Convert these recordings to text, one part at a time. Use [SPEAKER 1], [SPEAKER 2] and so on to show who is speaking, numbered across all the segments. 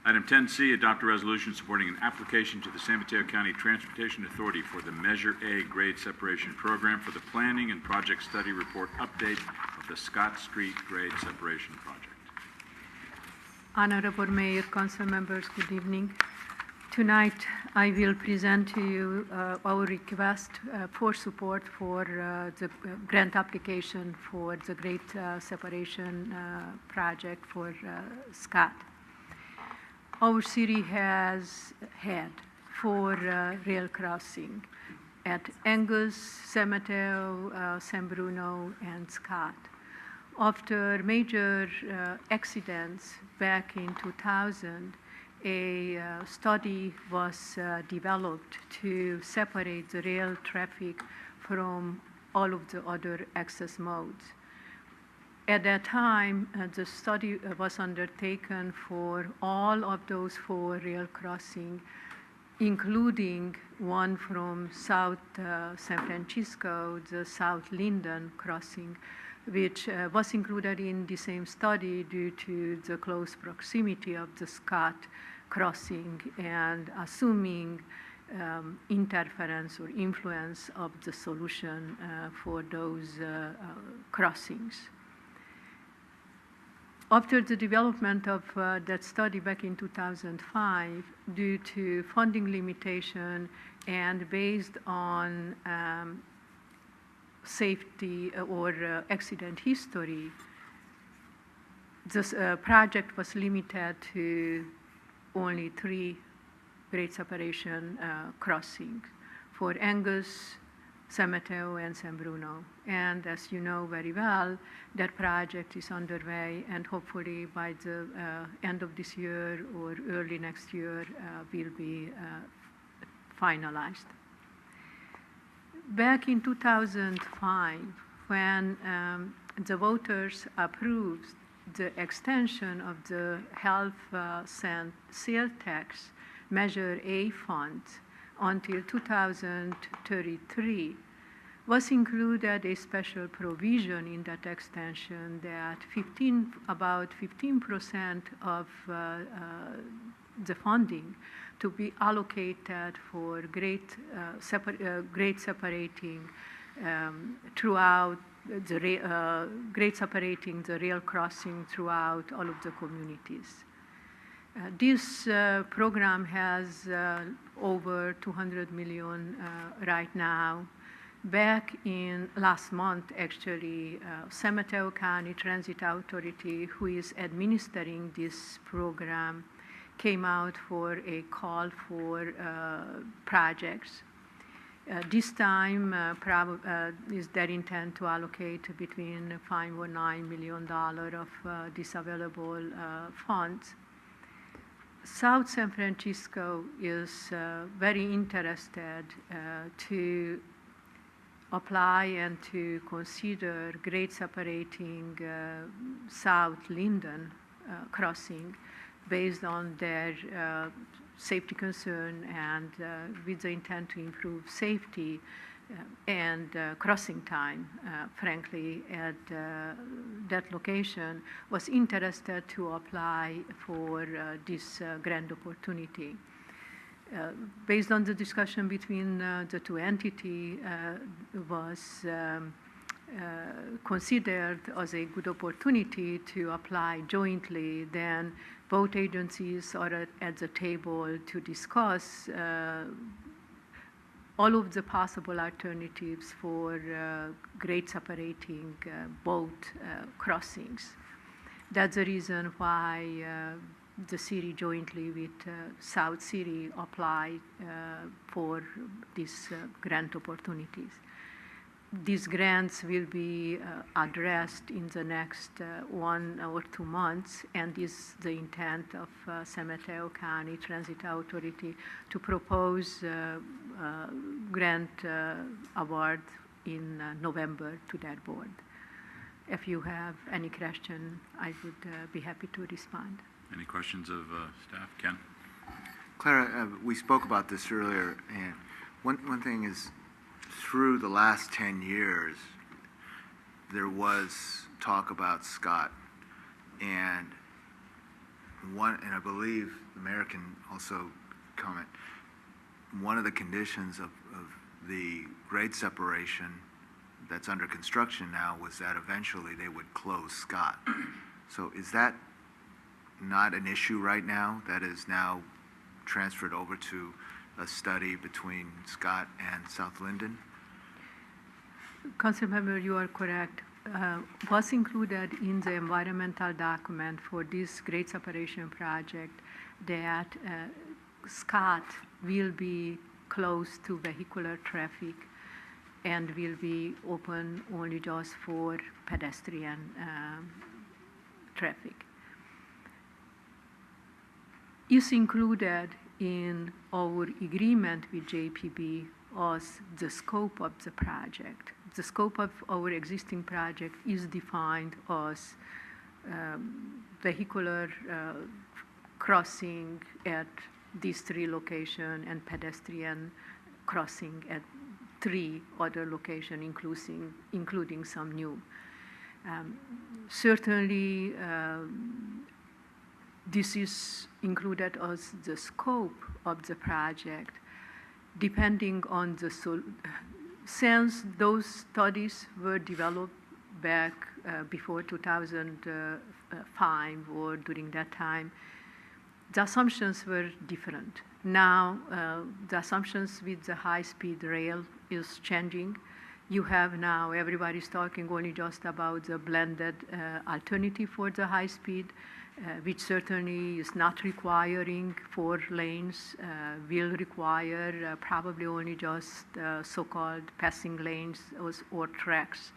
[SPEAKER 1] Item 10C, adopt a resolution supporting an application to the San Mateo County Transportation Authority for the Measure A grade separation program for the planning and project study report update of the Scott Street grade separation project.
[SPEAKER 2] Honorable Mayor, Council members, good evening. Tonight, I will present to you our request for support for the grant application for the grade separation project for Scott. Our city has had 4 rail crossings at Angus, San Mateo, San Bruno, and Scott. After major accidents back in 2000, a study was developed to separate the rail traffic from all of the other access modes. At that time, the study was undertaken for all of those 4 rail crossings, including one from South San Francisco, the South Linden crossing, which was included in the same study due to the close proximity of the Scott crossing and assuming interference or influence of the solution for those crossings. After the development of that study back in 2005, due to funding limitation and based on safety or accident history, this project was limited to only 3 grade separation crossings for Angus, San Mateo, and San Bruno. And as you know very well, that project is underway, and hopefully by the end of this year or early next year will be finalized. Back in 2005, when the voters approved the extension of the health sales tax Measure A fund until 2033, was included a special provision in that extension that about 15% of the funding to be allocated for grade separating throughout the grade separating the rail crossing throughout all of the communities. This program has over 200 million right now. Back in last month, actually, San Mateo County Transit Authority, who is administering this program, came out for a call for projects. This time is their intent to allocate between $5 or $9 million of this available funds. South San Francisco is very interested to apply and to consider grade separating South Linden crossing based on their safety concern and with the intent to improve safety and crossing time, frankly, at that location, was interested to apply for this grant opportunity. Based on the discussion between the 2 entities, was considered as a good opportunity to apply jointly. Then both agencies are at the table to discuss all of the possible alternatives for grade separating both crossings. That's the reason why the city jointly with South City applied for these grant opportunities. These grants will be addressed in the next 1 or 2 months, and is the intent of San Mateo County Transit Authority to propose grant award in November to that board. If you have any question, I would be happy to respond.
[SPEAKER 1] Any questions of staff? Ken?
[SPEAKER 3] Clara, we spoke about this earlier, and one thing is, through the last 10 years, there was talk about Scott, and and I believe the mayor can also comment, one of the conditions of the grade separation that's under construction now was that eventually they would close Scott. So is that not an issue right now? That is now transferred over to a study between Scott and South Linden?
[SPEAKER 2] Councilmember, you are correct. Was included in the environmental document for this grade separation project that Scott will be close to vehicular traffic and will be open only just for pedestrian traffic. Is included in our agreement with JPB was the scope of the project. The scope of our existing project is defined as vehicular crossing at these 3 locations and pedestrian crossing at 3 other locations, including some new. Certainly, this is included as the scope of the project, depending on the since those studies were developed back before 2005 or during that time, the assumptions were different. Now, the assumptions with the high-speed rail is changing. You have now, everybody's talking only just about the blended alternative for the high-speed, which certainly is not requiring 4 lanes, will require probably only just so-called passing lanes or tracks,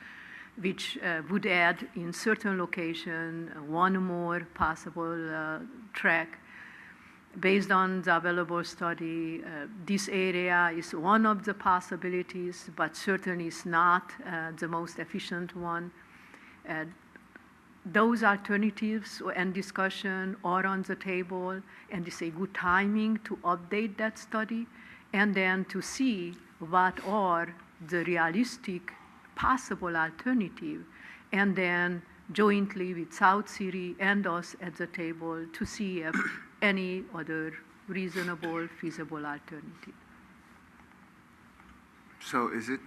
[SPEAKER 2] which would add in certain location 1 more possible track. Based on the available study, this area is one of the possibilities, but certainly is not the most efficient one. Those alternatives and discussion are on the table, and it's a good timing to update that study and then to see what are the realistic possible alternative, and then jointly with South City and us at the table to see if any other reasonable, feasible alternative.
[SPEAKER 3] So is it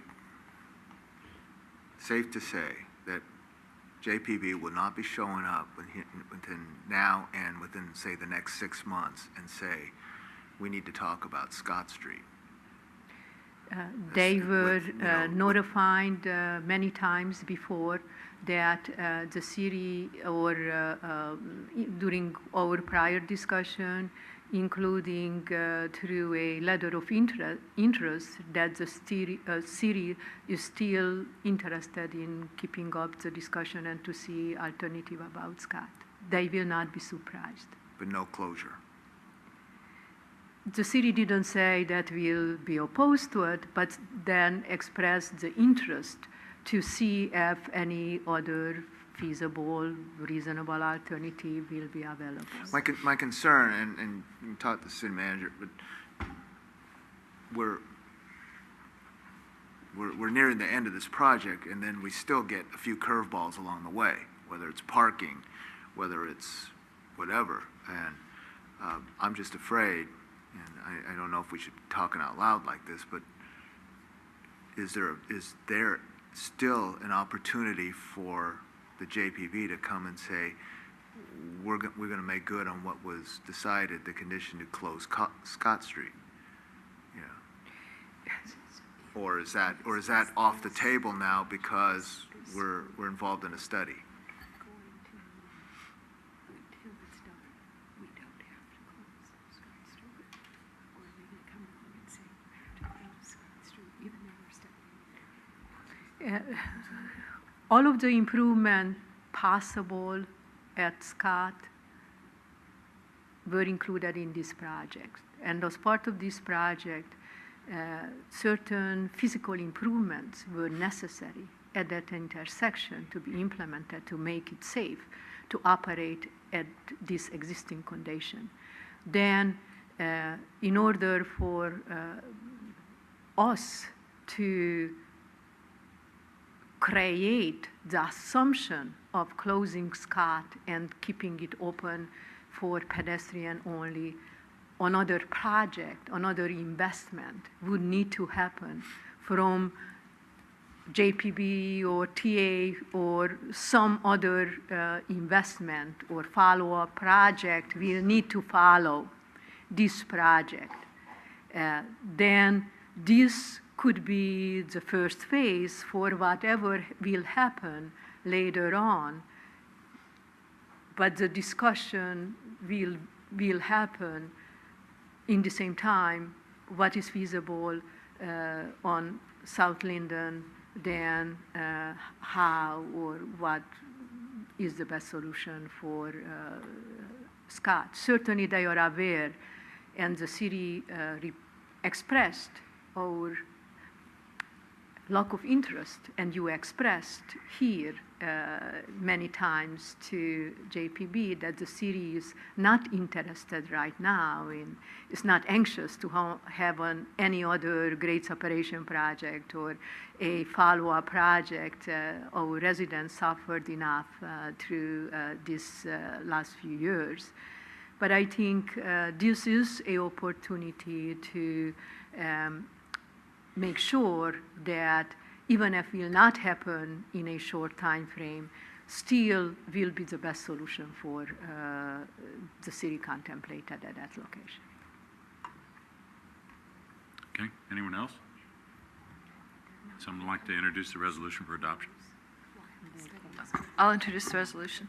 [SPEAKER 3] safe to say that JPB will not be showing up within now and within, say, the next 6 months and say, we need to talk about Scott Street?
[SPEAKER 2] They were notified many times before that the city, or during our prior discussion, including through a letter of interest, that the city is still interested in keeping up the discussion and to see alternative about Scott. They will not be surprised.
[SPEAKER 3] But no closure?
[SPEAKER 2] The city didn't say that we'll be opposed to it, but then expressed the interest to see if any other feasible, reasonable alternative will be available.
[SPEAKER 3] My concern, and you talked to the city manager, but we're nearing the end of this project, and then we still get a few curveballs along the way, whether it's parking, whether it's whatever. And I'm just afraid, and I don't know if we should be talking out loud like this, but is there still an opportunity for the JPB to come and say, we're going to make good on what was decided, the condition to close Scott Street? Yeah. Or is that off the table now because we're involved in a study?
[SPEAKER 2] All of the improvement possible at Scott were included in this project. And as part of this project, certain physical improvements were necessary at that intersection to be implemented to make it safe to operate at this existing condition. Then, in order for us to create the assumption of closing Scott and keeping it open for pedestrian only, another project, another investment would need to happen from JPB or TA or some other investment or follow-up project will need to follow this project. Then this could be the first phase for whatever will happen later on. But the discussion will happen in the same time, what is feasible on South Linden, then how or what is the best solution for Scott. Certainly they are aware, and the city expressed our lack of interest, and you expressed here many times to JPB that the city is not interested right now in, is not anxious to have any other great separation project or a follow-up project. Our residents suffered enough through this last few years. But I think this is an opportunity to make sure that even if it will not happen in a short time frame, still will be the best solution for the city contemplated at that location.
[SPEAKER 1] Okay, anyone else? Someone like to introduce the resolution for adoption?
[SPEAKER 4] I'll introduce the resolution.